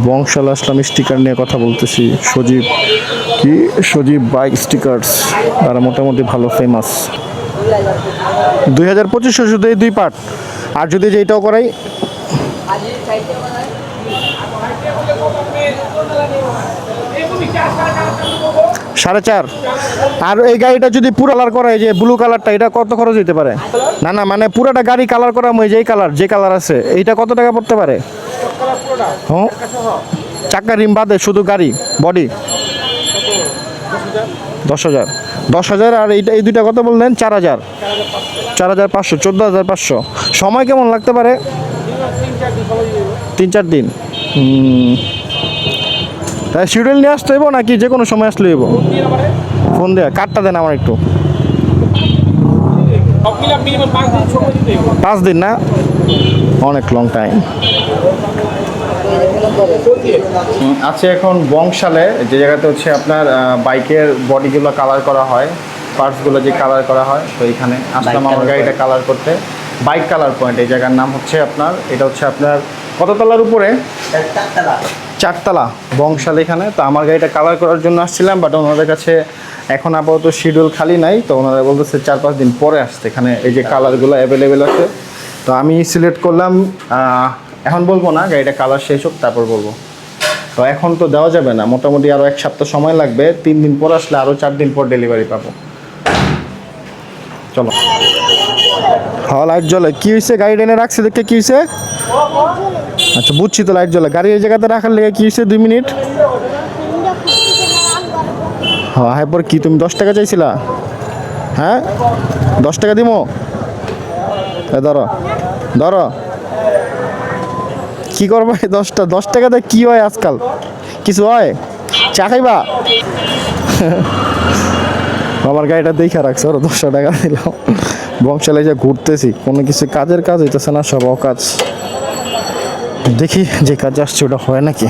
বংশাল আসলাম sticker নিয়ে কথা বলতেছি। সজীব বাইক স্টিকার্স, তারা মোটামুটি ভালো ফেমাস। 2025 শুধু এই 2 পার্ট, আর যদি যেটাও করাই 4.5। আর এই গাড়িটা যদি পুরো কালার করা, এই যে ব্লু কালারটা, এটা কত খরচ হইতে পারে? না না, মানে পুরাটা গাড়ি কালার করা, যে কালার আছে এইটা কত টাকা পড়তে পারে? হ্যাঁ, চাকা রিম বাদে শুধু গাড়ি বডি 10,000। 10,000। আর এই দুইটা কত বললেন? 4,000। 4,500, 14,500। সময় কেমন লাগতে পারে? 3-4 দিন। তাই শিডিউল নিয়ে আসতে হইব নাকি যে কোনো সময় আসলে হইব? ফোন দেয়া, কার্ডটা দেন আমার একটু। 5 দিন না, অনেক লং টাইম আছে। এখন বংশালে যে জায়গাতে হচ্ছে আপনার বাইকের বডিগুলো কালার করা হয়, পার্টসগুলো যে কালার করা হয়, তো এখানে আসলাম আমার গাড়িটা কালার করতে। বাইক কালার পয়েন্ট এই জায়গার নাম হচ্ছে আপনার, এটা হচ্ছে আপনার কত তলার উপরে? 4 তলা বংশাল এখানে। তো আমার গাড়িটা কালার করার জন্য আসছিলাম, বাট ওনাদের কাছে এখন আপাতত শিডিউল খালি নাই, তো ওনারা বলতেছে 4-5 দিন পরে আসতে। এখানে এই যে কালারগুলো অ্যাভেলেবেল আছে, তো আমি সিলেক্ট করলাম। এখন বলবো না, গাড়িটা কালার শেষ হোক তারপর বলবো। তো এখন তো দেওয়া যাবে না, মোটামুটি আরও 1 সপ্তাহ সময় লাগবে। 3 দিন পর আসলে আরও 4 দিন পর ডেলিভারি পাবো। চলো। হ্যাঁ, লাইট জ্বলে। কি হয়েছে? গাড়ি এনে রাখছে দেখতে কি হয়েছে? আচ্ছা বুঝছি তো, লাইট জ্বলে। গাড়ি এই জায়গাতে রাখার লেগে কি হয়েছে? 2 মিনিট। হ্যাঁ, পর কি তুমি 10 টাকা চাইছিলা? হ্যাঁ, 10 টাকা দিমো। ধরো ধরো, কি করবা? 10 টাকাতে কি হয় আজকাল? কিছু হয়? চা খাইবা? আমার গাড়িটা দেখে রাখছে, ওরা 10 টাকা দিলাম। বংশালে যে ঘুরতেছি, কোনো কিছু কাজের কাজ হইতেছে না, সব অকাজ। দেখি যে কাজ আসছে ওটা হয় নাকি।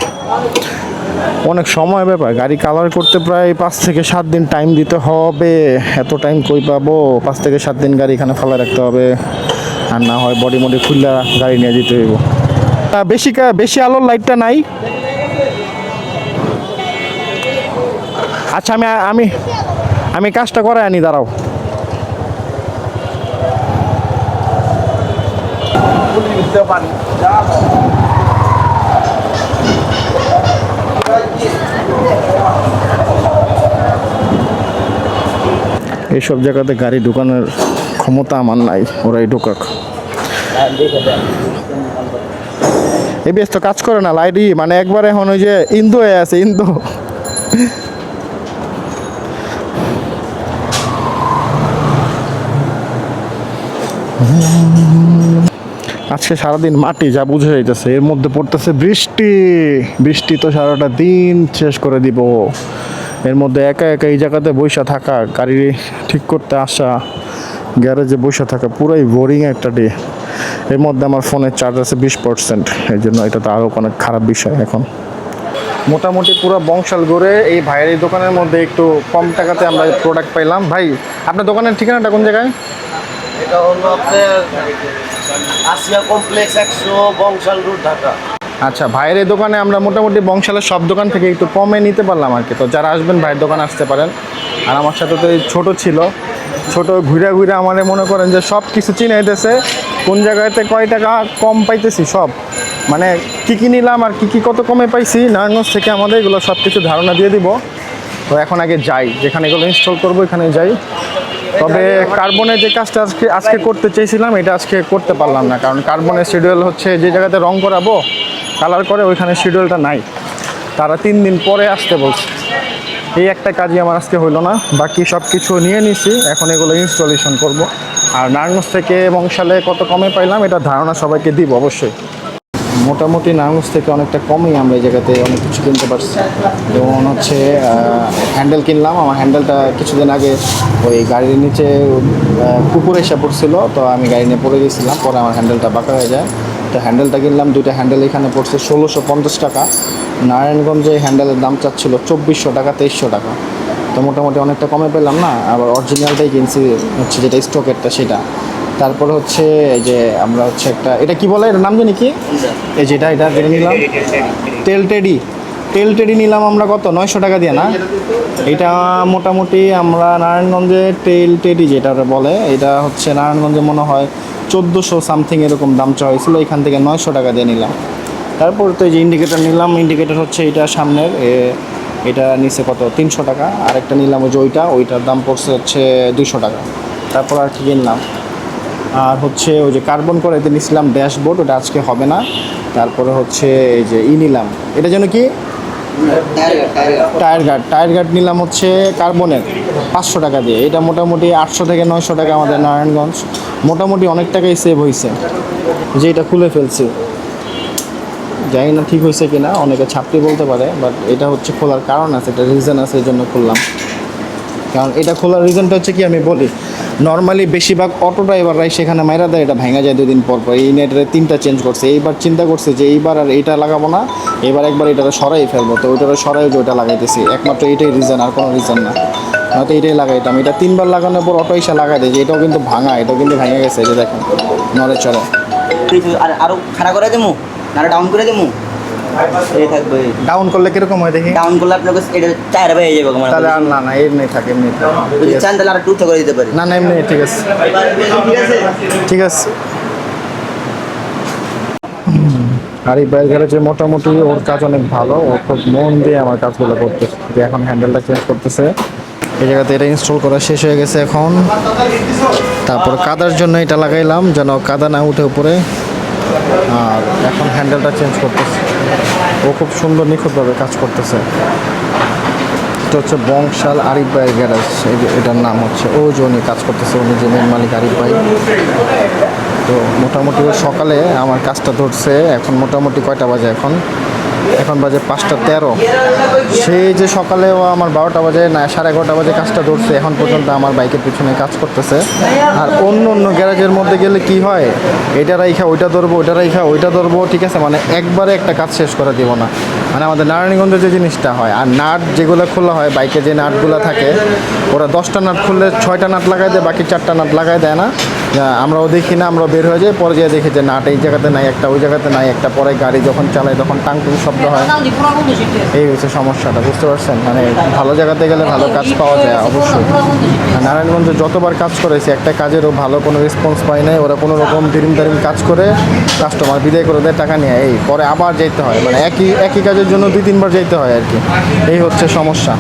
অনেক সময় ব্যাপার, গাড়ি কালার করতে প্রায় 5 থেকে 7 দিন টাইম দিতে হবে। এত টাইম কই পাবো? 5 থেকে 7 দিন গাড়ি এখানে ফেলা রাখতে হবে, আর না হয় বডি খুললা গাড়ি নিয়ে যেতে হইব। বেশি আলোর লাইটটা নাই। আচ্ছা, আমি আমি কাজটা করে আনি, দাঁড়াও। এইসব জায়গাতে গাড়ি ঢোকানোর ক্ষমতা আমার নাই, ওরাই ঢোকাক। এই বেশ তো কাজ করে না লাইটই, মানে একবার এখন ওই যে ইন্দো হয়ে আছে, ইন্দো। আজকে সারাদিন মাটি যা বুঝে যাইতেছে, এর মধ্যে পড়তেছে বৃষ্টি তো সারাটা দিন শেষ করে দিব। এর মধ্যে একা একা এই জায়গাতে বসে থাকা, গাড়ি ঠিক করতে আসা, গ্যারেজে বসে থাকা, পুরাই বোরিং একটা ডে। এর মধ্যে আমার ফোনের চার্জ আছে 20%, এই জন্য এটা তো আরও অনেক খারাপ বিষয়। এখন মোটামুটি পুরো বংশাল ঘুরে এই ভাইয়ের এই দোকানের মধ্যে একটু কম টাকাতে আমরা প্রোডাক্ট পাইলাম। ভাই, আপনার দোকানের ঠিকানাটা কোন জায়গায়? এটা হলো আপনার আসিয়া কমপ্লেক্স 100, বংশাল রোড, ঢাকা। আচ্ছা, ভাইয়ের এই দোকানে আমরা মোটামুটি বংশালের সব দোকান থেকে একটু কমে নিতে পারলাম আর কি। তো যারা আসবেন ভাইয়ের দোকানে আসতে পারেন। আর আমার সাথে তো এই ছোটো ছিল, ছোটো ঘুরে আমার মনে করেন যে সব কিছু চিনাইতেছে, কোন জায়গাতে কয় টাকা কম পাইতেছি সব, মানে কী নিলাম আর কী কত কমে পাইছি নারায়ণগঞ্জ থেকে, আমাদের এগুলো সব কিছু ধারণা দিয়ে দিব। তো এখন আগে যাই, যেখানে এগুলো ইনস্টল করবো এখানে যাই। তবে কার্বনের যে কাজটা আজকে করতে চেয়েছিলাম, এটা আজকে করতে পারলাম না, কারণ কার্বনের শিডিউল হচ্ছে যে জায়গাতে রং করাবো কালার করে, ওইখানে শিডিউলটা নাই। তারা 3 দিন পরে আসতে বলছে। এই একটা কাজই আমার আজকে হইলো না, বাকি সব কিছু নিয়ে নিছি। এখন এগুলো ইনস্টলেশন করব। আর নারায়ণগঞ্জ থেকে বংশালে কত কমে পাইলাম এটা ধারণা সবাইকে দিব অবশ্যই। মোটামুটি নারায়ণগঞ্জ থেকে অনেকটা কমই আমরা এই জায়গাতে অনেক কিছু কিনতে পারছি। যেমন হচ্ছে হ্যান্ডেল কিনলাম। আমার হ্যান্ডেলটা কিছুদিন আগে ওই গাড়ির নিচে কুকুর এসে পড়ছিল, তো আমি গাড়ি নিয়ে পড়ে গেছিলাম, পরে আমার হ্যান্ডেলটা বাঁকা হয়ে যায়। তো হ্যান্ডেলটা কিনলাম, 2টা হ্যান্ডেল এখানে পড়ছে 1650 টাকা। নারায়ণগঞ্জে হ্যান্ডেলের দাম চাচ্ছিল 2400 টাকা, 2300 টাকা। তো মোটামুটি অনেকটা কমে পেলাম না। আবার অরিজিনালটাই কিনছি, হচ্ছে যেটা স্টকেরটা সেটা। তারপর হচ্ছে এই যে আমরা হচ্ছে একটা, এটা কি বলে, এটার নাম জানি কি, এই যেটা যেটা নিলাম টেল টেডি নিলাম আমরা কত 900 টাকা দিয়ে না। এটা মোটামুটি আমরা নারায়ণগঞ্জে টেল টেডি যেটা বলে, এটা হচ্ছে নারায়ণগঞ্জে মনে হয় 1400 সামথিং এরকম দাম চাওয়া হয়েছিল, এখান থেকে 900 টাকা দিয়ে নিলাম। তারপর তো এই যে ইন্ডিকেটার নিলাম, ইন্ডিকেটার হচ্ছে এটা সামনের, এটা নিচে কত 300 টাকা। আরেকটা নিলাম ওই যে ওইটার দাম পড়ছে হচ্ছে 200 টাকা। তারপর আর কি কিনলাম, আর হচ্ছে ওই যে কার্বন করে এতে নিয়েছিলাম ড্যাশবোর্ড, ওটা আজকে হবে না। তারপরে হচ্ছে এই যে নিলাম, এটা যেন কি টায়ার গার্ড নিলাম হচ্ছে কার্বনের 500 টাকা দিয়ে। এটা মোটামুটি 800 থেকে 900 টাকা আমাদের নারায়ণগঞ্জ, মোটামুটি অনেক টাকাই সেভ হয়েছে। যে এটা খুলে ফেলছি, জানি না ঠিক হয়েছে কিনা, অনেকে ছাপটি বলতে পারে, বাট এটা হচ্ছে খোলার কারণ আছে, এটা রিজন আছে, এই জন্য খুললাম। কারণ এটা খোলার রিজনটা হচ্ছে কি আমি বলি, নর্মালি বেশিরভাগ অটো ড্রাইভাররাই সেখানে মাইরা দেয়, এটা ভেঙে যায় 2 দিন পর পর। এই নেটের 3টা চেঞ্জ করছে, এইবার চিন্তা করছে যে এইবার আর এইটা লাগাবো না, এবার একবার এটা সরাই ফেলবো। তো ওইটা সরাই যে ওইটা লাগাইতেছি, একমাত্র এইটাই রিজন, আর কোনো রিজন না। হয়তো এইটাই লাগাইতাম, এটা 3বার লাগানোর পর অটো এসে লাগাই দেয়, যে এটাও কিন্তু ভাঙা, এটাও কিন্তু ভেঙে গেছে, এই যে দেখেন নড়ে চড়ে। আরো খাড়া করে দেবো না, ডাউন করে দেবো, এই থাকবে। ডাউন করলে কিরকম হয় দেখি? ডাউন করলে আপনাকে এটা টায়ার হয়ে যাবে। তাহলে আর না এমনি থাকে, এমনি যদি চান তাহলে আর টু করে দিতে পারি। না এমনি ঠিক আছে, ঠিক আছে। আর এই বাইক গ্যারেজে মোটামুটি ওর কাজ অনেক ভালো, ও খুব মন দিয়ে আমার কাজগুলো করতেছে। যে এখন হ্যান্ডেলটা চেঞ্জ করতেছে, এই জায়গাতে এটা ইনস্টল করা শেষ হয়ে গেছে এখন। তারপর কাদার জন্য এটা লাগাইলাম যেন কাদা না উঠে উপরে, আর এখন হ্যান্ডেলটা চেঞ্জ করতেছে। ও খুব সুন্দর নিখুঁতভাবে কাজ করতেছে। এটা হচ্ছে বংশাল আরিফ ভাই গ্যারেজ, এটার নাম হচ্ছে, ও যে উনি কাজ করতেছে, উনি যে মেন মালিক আরিফ ভাই। তো মোটামুটি সকালে আমার কাজটা ধরছে, এখন মোটামুটি কয়টা বাজে, এখন বাজে 5টা 13। সেই যে সকালেও আমার 12টা বাজে না 11:30 বাজে কাজটা ধরছে, এখন পর্যন্ত আমার বাইকের পিছনে কাজ করতেছে। আর অন্য গ্যারেজের মধ্যে গেলে কি হয়, এটা রাইখা ওইটা ধরবো, ওইটা রাইখা ওইটা ধরবো, ঠিক আছে, মানে একবারে একটা কাজ শেষ করে দিব না। মানে আমাদের নারায়ণগঞ্জে যে জিনিসটা হয়, আর নাট যেগুলো খোলা হয় বাইকে, যে নাটগুলো থাকে, ওরা 10টা নাট খুললে 6টা নাট লাগাই দেয়, বাকি 4টা নাট লাগাই দেয় না। আমরাও দেখি না, আমরা বের হয়ে যাই, পরে যেয়ে দেখি যে নাট এই জায়গাতে নাই একটা, ওই জায়গাতে নাই একটা, পরে গাড়ি যখন চালায় তখন টাং শব্দ হয়। এই হচ্ছে সমস্যাটা, বুঝতে পারছেন? মানে ভালো জায়গাতে গেলে ভালো কাজ পাওয়া যায় অবশ্যই। নারায়ণগঞ্জে যতবার কাজ করেছি, একটা কাজেরও ভালো কোনো রেসপন্স পাই নাই। ওরা কোনো রকম দিরিম কাজ করে কাস্টমার বিদায় করে দেয়, টাকা নিয়ে, এই পরে আবার যেতে হয়, মানে একই কাজের জন্য 2-3বার যেতে হয় আর কি। এই হচ্ছে সমস্যা।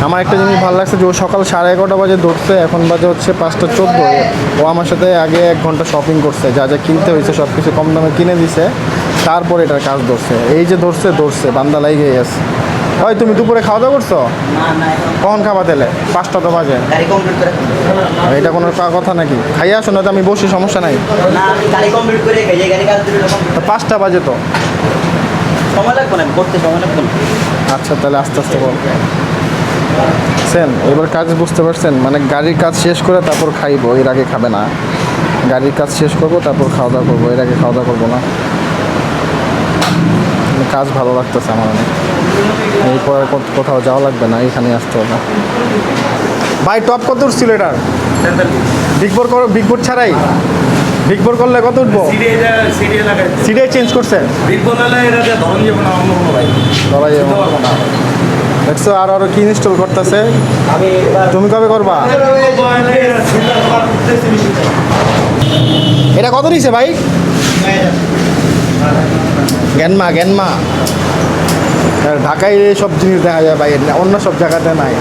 আমার একটা জিনিস ভালো লাগছে যে ও সকাল 11:30 বাজে ধরছে, এখন বাজে হচ্ছে 5টা 14। ও আমার সাথে আগে 1 ঘন্টা শপিং করছে, যা যা কিনতে হয়েছে সব কিছু কম দামে কিনে দিছে, তারপর এটার কাজ ধরছে। এই যে ধরছে বান্দা লাগে গেছে। ওই তুমি দুপুরে খাওয়া দাওয়া করছো? কখন খাবা তেলে? 5টা তো বাজে। গাড়ি কমপ্লিট করে এটা কোনো কথা নাকি? খাইয়া আসো না তো আমি বসি, সমস্যা নাই। না, গাড়ি কমপ্লিট করে যে গাড়ি কাজ দিলে 5টা বাজে তো সময় লাগবে না, করতে সময় লাগবে না। আচ্ছা, তাহলে আস্তে আস্তে বল। এবার কাজ বুঝতে পারছেন, মানে গাড়ির কাজ শেষ করে তারপর খাইবো, এর আগে খাবে না। গাড়ির কাজ শেষ করবো, তারপর খাওয়া দাওয়া করবো, এর আগে খাওয়া দাওয়া করবো না। কাজ ভালো লাগতেছে আমার অনেক, এরপর কোথাও যাওয়া লাগবে না, এখানে আসতে হবে। ভাই টপ কত উঠছিল এটার? বিগবোর্ড ছাড়াই বিগবোর্ড করলে কত উঠবো? সিডিআই চেঞ্জ করছে, ধরাই যাবে না। দেখছো আরো কি ইনস্টল করতেছে। তুমি কবে করবা? এটা কত নিছে ভাই? জ্ঞানমা ঢাকায় সব জিনিস দেখা যায় ভাই, অন্য সব জায়গাতে নাই।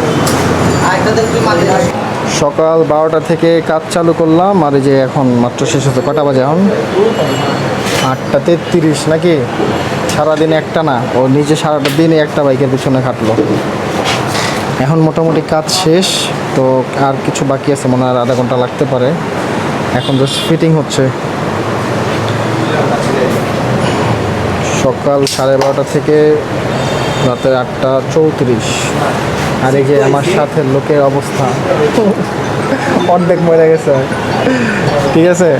সকাল 12টা থেকে কাজ চালু করলাম, আর এই যে এখন মাত্র শেষ হচ্ছে। কটা বাজে এখন? 8টা 33 নাকি? সারাদিন একটা না, ও নিজে সারাটা দিনে একটা বাইকের পিছনে খাটলো। এখন মোটামুটি কাজ শেষ, তো আর কিছু বাকি আছে, মনে হয় আধা ঘন্টা লাগতে পারে। এখন জাস্ট ফিটিং হচ্ছে। সকাল 12:30 থেকে রাতের 8টা 34। আর এই যে আমার সাথে লোকের অবস্থা অর্ধেক মরে গেছে, ঠিক আছে।